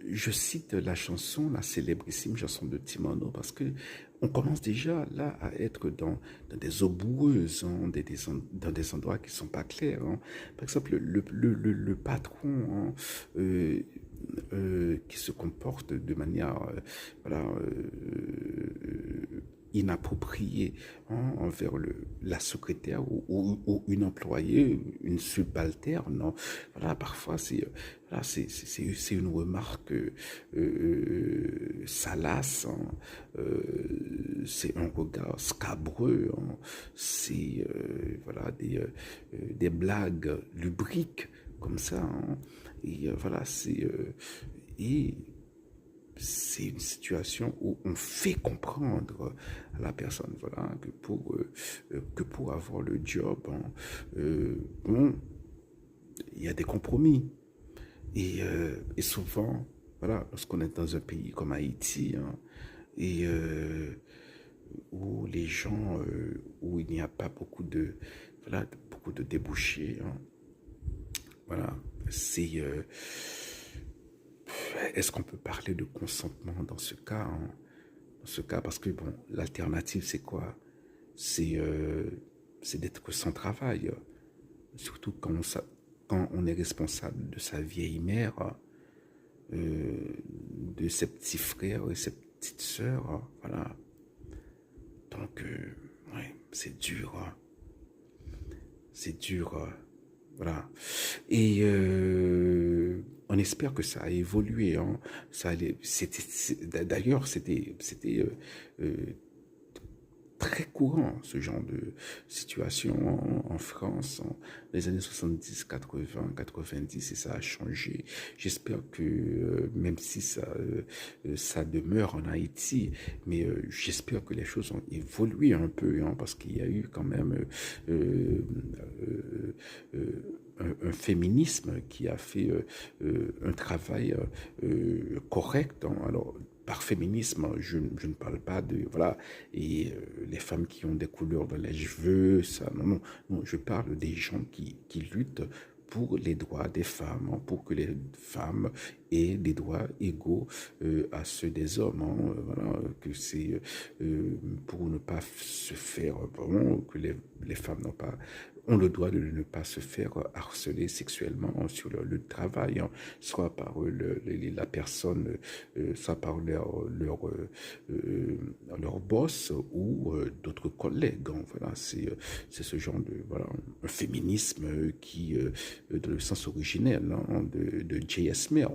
je cite la chanson, la célébrissime chanson de Timano, parce que on commence déjà là à être dans des eaux boueuses, hein, dans des endroits qui sont pas clairs, hein. Par exemple, le patron, hein, euh, qui se comporte de manière voilà, inappropriée, hein, envers la secrétaire ou une employée, une subalterne. Non. Voilà, parfois, voilà, c'est une remarque salace, hein, c'est un regard scabreux, hein, c'est voilà, des blagues lubriques comme ça. Hein, et voilà, et c'est une situation où on fait comprendre à la personne, voilà, que pour avoir le job, hein, bon, il y a des compromis. Et souvent, voilà, lorsqu'on est dans un pays comme Haïti, hein, et où les gens, où il n'y a pas voilà, beaucoup de débouchés, hein, voilà, est-ce qu'on peut parler de consentement dans ce cas, hein? Dans ce cas, parce que bon, l'alternative, c'est quoi? C'est c'est d'être sans travail, surtout quand on est responsable de sa vieille mère, de ses petits frères et ses petites sœurs, voilà. Donc, ouais, c'est dur, hein. C'est dur, voilà. Et on espère que ça a évolué, hein. D'ailleurs, c'était très courant, ce genre de situation en France, en les années 70, 80, 90, et ça a changé. J'espère que, même si ça demeure en Haïti, mais j'espère que les choses ont évolué un peu, hein, parce qu'il y a eu quand même un féminisme qui a fait un travail correct, hein. Alors, par féminisme, je ne parle pas de, voilà, et les femmes qui ont des couleurs dans les cheveux, ça, non, non, non, je parle des gens qui luttent pour les droits des femmes, hein, pour que les femmes aient des droits égaux à ceux des hommes, hein, voilà, que c'est pour ne pas se faire, bon, que les femmes n'ont pas ont le droit de ne pas se faire harceler sexuellement sur le travail, hein, soit par la personne, soit par leur boss ou d'autres collègues, hein. Voilà, c'est ce genre de, voilà, un féminisme qui, dans le sens originel, hein, de J.S. Mill.